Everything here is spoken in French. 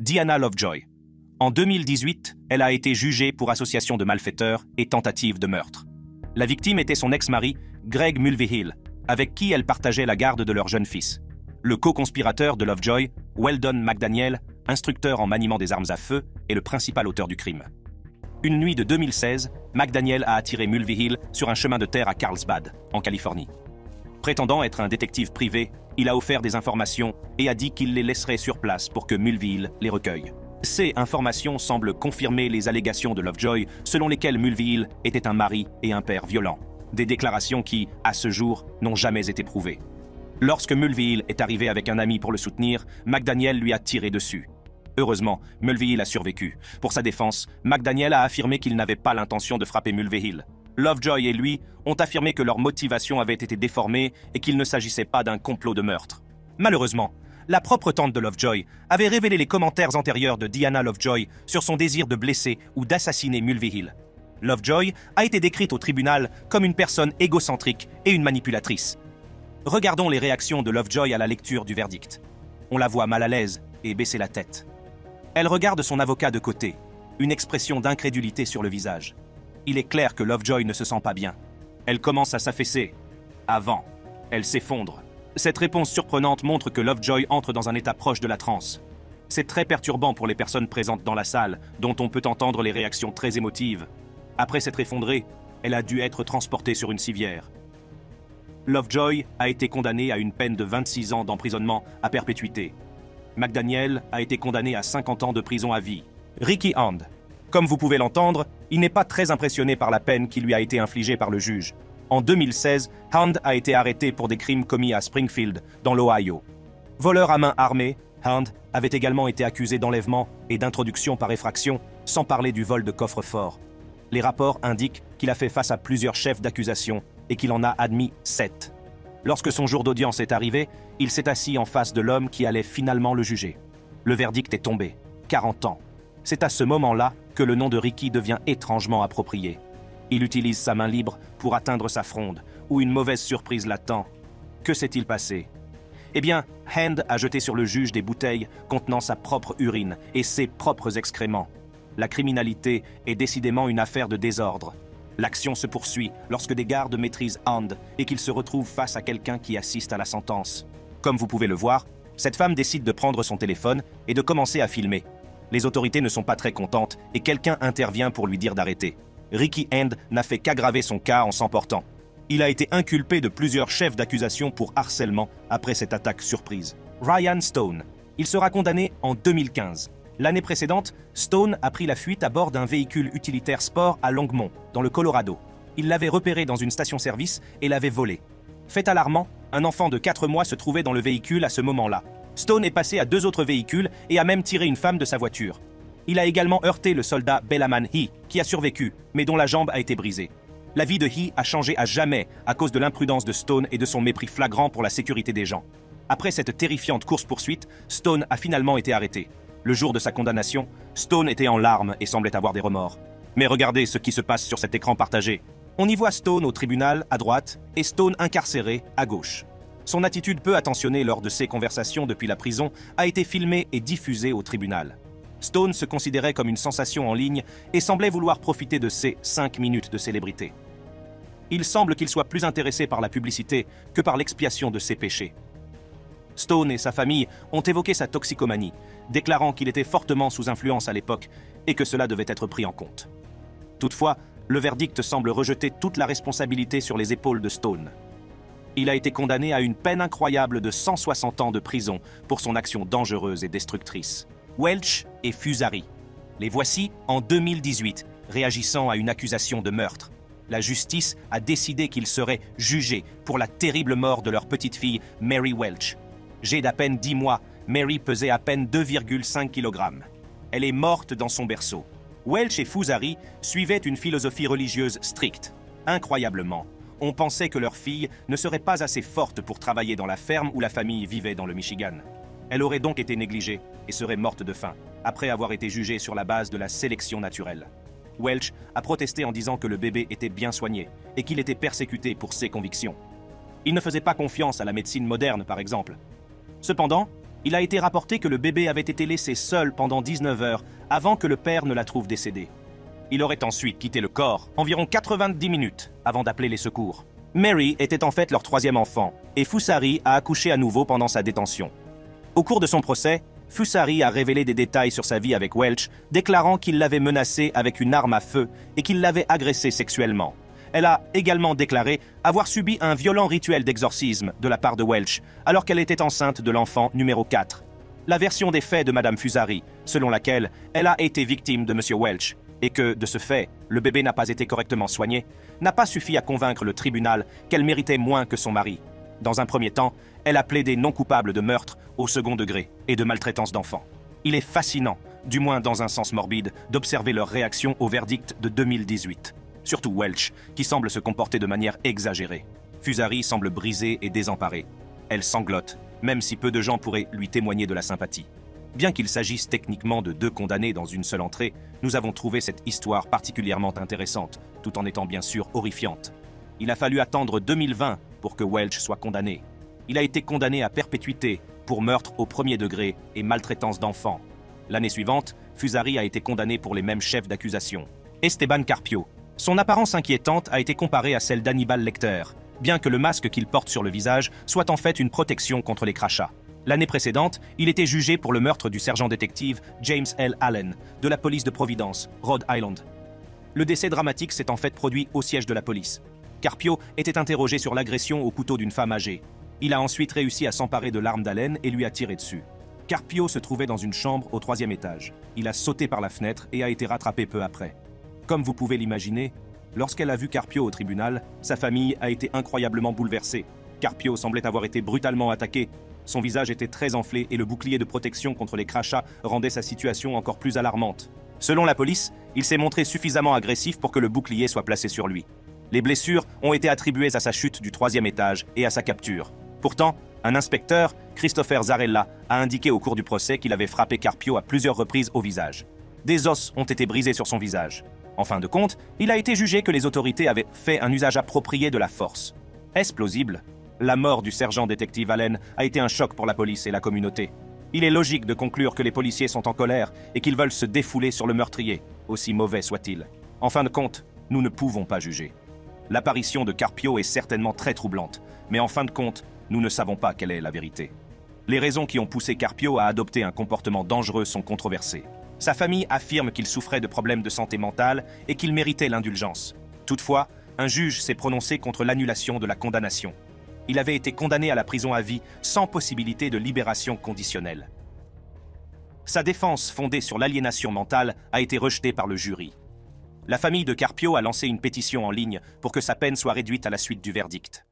Diana Lovejoy. En 2018, elle a été jugée pour association de malfaiteurs et tentative de meurtre. La victime était son ex-mari, Greg Mulvihill, avec qui elle partageait la garde de leur jeune fils. Le co-conspirateur de Lovejoy, Weldon McDaniel, instructeur en maniement des armes à feu, est le principal auteur du crime. Une nuit de 2016, McDaniel a attiré Mulvihill sur un chemin de terre à Carlsbad, en Californie. Prétendant être un détective privé, il a offert des informations et a dit qu'il les laisserait sur place pour que Mulvihill les recueille. Ces informations semblent confirmer les allégations de Lovejoy selon lesquelles Mulvihill était un mari et un père violents. Des déclarations qui, à ce jour, n'ont jamais été prouvées. Lorsque Mulvihill est arrivé avec un ami pour le soutenir, McDaniel lui a tiré dessus. Heureusement, Mulvihill a survécu. Pour sa défense, McDaniel a affirmé qu'il n'avait pas l'intention de frapper Mulvihill. Lovejoy et lui ont affirmé que leur motivation avait été déformée et qu'il ne s'agissait pas d'un complot de meurtre. Malheureusement, la propre tante de Lovejoy avait révélé les commentaires antérieurs de Diana Lovejoy sur son désir de blesser ou d'assassiner Mulvihill. Lovejoy a été décrite au tribunal comme une personne égocentrique et une manipulatrice. Regardons les réactions de Lovejoy à la lecture du verdict. On la voit mal à l'aise et baisser la tête. Elle regarde son avocat de côté, une expression d'incrédulité sur le visage. Il est clair que Lovejoy ne se sent pas bien. Elle commence à s'affaisser. Avant, elle s'effondre. Cette réponse surprenante montre que Lovejoy entre dans un état proche de la transe. C'est très perturbant pour les personnes présentes dans la salle, dont on peut entendre les réactions très émotives. Après s'être effondrée, elle a dû être transportée sur une civière. Lovejoy a été condamnée à une peine de 26 ans d'emprisonnement à perpétuité. McDaniel a été condamné à 50 ans de prison à vie. Ricky Hand. Comme vous pouvez l'entendre, il n'est pas très impressionné par la peine qui lui a été infligée par le juge. En 2016, Hand a été arrêté pour des crimes commis à Springfield, dans l'Ohio. Voleur à main armée, Hand avait également été accusé d'enlèvement et d'introduction par effraction, sans parler du vol de coffre-fort. Les rapports indiquent qu'il a fait face à plusieurs chefs d'accusation et qu'il en a admis 7. Lorsque son jour d'audience est arrivé, il s'est assis en face de l'homme qui allait finalement le juger. Le verdict est tombé, 40 ans. C'est à ce moment-là que le nom de Ricky devient étrangement approprié. Il utilise sa main libre pour atteindre sa fronde, où une mauvaise surprise l'attend. Que s'est-il passé? Eh bien, Hand a jeté sur le juge des bouteilles contenant sa propre urine et ses propres excréments. La criminalité est décidément une affaire de désordre. L'action se poursuit lorsque des gardes maîtrisent Hand et qu'il se retrouve face à quelqu'un qui assiste à la sentence. Comme vous pouvez le voir, cette femme décide de prendre son téléphone et de commencer à filmer. Les autorités ne sont pas très contentes et quelqu'un intervient pour lui dire d'arrêter. Ricky Hand n'a fait qu'aggraver son cas en s'emportant. Il a été inculpé de plusieurs chefs d'accusation pour harcèlement après cette attaque surprise. Ryan Stone. Il sera condamné en 2015. L'année précédente, Stone a pris la fuite à bord d'un véhicule utilitaire sport à Longmont, dans le Colorado. Il l'avait repéré dans une station-service et l'avait volé. Fait alarmant, un enfant de 4 mois se trouvait dans le véhicule à ce moment-là. Stone est passé à 2 autres véhicules et a même tiré une femme de sa voiture. Il a également heurté le soldat Bellaman He, qui a survécu, mais dont la jambe a été brisée. La vie de He a changé à jamais à cause de l'imprudence de Stone et de son mépris flagrant pour la sécurité des gens. Après cette terrifiante course-poursuite, Stone a finalement été arrêté. Le jour de sa condamnation, Stone était en larmes et semblait avoir des remords. Mais regardez ce qui se passe sur cet écran partagé. On y voit Stone au tribunal, à droite, et Stone incarcéré, à gauche. Son attitude peu attentionnée lors de ses conversations depuis la prison a été filmée et diffusée au tribunal. Stone se considérait comme une sensation en ligne et semblait vouloir profiter de ses 5 minutes de célébrité. Il semble qu'il soit plus intéressé par la publicité que par l'expiation de ses péchés. Stone et sa famille ont évoqué sa toxicomanie, déclarant qu'il était fortement sous influence à l'époque et que cela devait être pris en compte. Toutefois, le verdict semble rejeter toute la responsabilité sur les épaules de Stone. Il a été condamné à une peine incroyable de 160 ans de prison pour son action dangereuse et destructrice. Welch et Fusari. Les voici en 2018, réagissant à une accusation de meurtre. La justice a décidé qu'ils seraient jugés pour la terrible mort de leur petite fille Mary Welch. Âgée d'à peine 10 mois, Mary pesait à peine 2,5 kg. Elle est morte dans son berceau. Welch et Fusari suivaient une philosophie religieuse stricte. Incroyablement, on pensait que leur fille ne serait pas assez forte pour travailler dans la ferme où la famille vivait dans le Michigan. Elle aurait donc été négligée et serait morte de faim, après avoir été jugée sur la base de la sélection naturelle. Welch a protesté en disant que le bébé était bien soigné et qu'il était persécuté pour ses convictions. Il ne faisait pas confiance à la médecine moderne, par exemple. Cependant, Il a été rapporté que le bébé avait été laissé seul pendant 19 heures avant que le père ne la trouve décédée. Il aurait ensuite quitté le corps environ 90 minutes avant d'appeler les secours. Mary était en fait leur troisième enfant et Foussari a accouché à nouveau pendant sa détention. Au cours de son procès, Foussari a révélé des détails sur sa vie avec Welch, déclarant qu'il l'avait menacée avec une arme à feu et qu'il l'avait agressée sexuellement. Elle a également déclaré avoir subi un violent rituel d'exorcisme de la part de Welch, alors qu'elle était enceinte de l'enfant numéro 4. La version des faits de Madame Foussari, selon laquelle elle a été victime de Monsieur Welch, et que, de ce fait, le bébé n'a pas été correctement soigné, n'a pas suffi à convaincre le tribunal qu'elle méritait moins que son mari. Dans un premier temps, elle a plaidé non coupable de meurtre au second degré et de maltraitance d'enfants. Il est fascinant, du moins dans un sens morbide, d'observer leur réaction au verdict de 2018. Surtout Welch, qui semble se comporter de manière exagérée. Foussari semble brisée et désemparée. Elle sanglote, même si peu de gens pourraient lui témoigner de la sympathie. Bien qu'il s'agisse techniquement de 2 condamnés dans une seule entrée, nous avons trouvé cette histoire particulièrement intéressante, tout en étant bien sûr horrifiante. Il a fallu attendre 2020 pour que Welch soit condamné. Il a été condamné à perpétuité pour meurtre au premier degré et maltraitance d'enfants. L'année suivante, Foussari a été condamné pour les mêmes chefs d'accusation. Esteban Carpio. Son apparence inquiétante a été comparée à celle d'Hannibal Lecter, bien que le masque qu'il porte sur le visage soit en fait une protection contre les crachats. L'année précédente, il était jugé pour le meurtre du sergent-détective James L. Allen, de la police de Providence, Rhode Island. Le décès dramatique s'est en fait produit au siège de la police. Carpio était interrogé sur l'agression au couteau d'une femme âgée. Il a ensuite réussi à s'emparer de l'arme d'Allen et lui a tiré dessus. Carpio se trouvait dans une chambre au 3e étage. Il a sauté par la fenêtre et a été rattrapé peu après. Comme vous pouvez l'imaginer, lorsqu'elle a vu Carpio au tribunal, sa famille a été incroyablement bouleversée. Carpio semblait avoir été brutalement attaqué. Son visage était très enflé et le bouclier de protection contre les crachats rendait sa situation encore plus alarmante. Selon la police, il s'est montré suffisamment agressif pour que le bouclier soit placé sur lui. Les blessures ont été attribuées à sa chute du 3e étage et à sa capture. Pourtant, un inspecteur, Christopher Zarella, a indiqué au cours du procès qu'il avait frappé Carpio à plusieurs reprises au visage. Des os ont été brisés sur son visage. En fin de compte, il a été jugé que les autorités avaient fait un usage approprié de la force. Est-ce plausible ? La mort du sergent-détective Allen a été un choc pour la police et la communauté. Il est logique de conclure que les policiers sont en colère et qu'ils veulent se défouler sur le meurtrier, aussi mauvais soit-il. En fin de compte, nous ne pouvons pas juger. L'apparition de Carpio est certainement très troublante, mais en fin de compte, nous ne savons pas quelle est la vérité. Les raisons qui ont poussé Carpio à adopter un comportement dangereux sont controversées. Sa famille affirme qu'il souffrait de problèmes de santé mentale et qu'il méritait l'indulgence. Toutefois, un juge s'est prononcé contre l'annulation de la condamnation. Il avait été condamné à la prison à vie sans possibilité de libération conditionnelle. Sa défense fondée sur l'aliénation mentale a été rejetée par le jury. La famille de Carpio a lancé une pétition en ligne pour que sa peine soit réduite à la suite du verdict.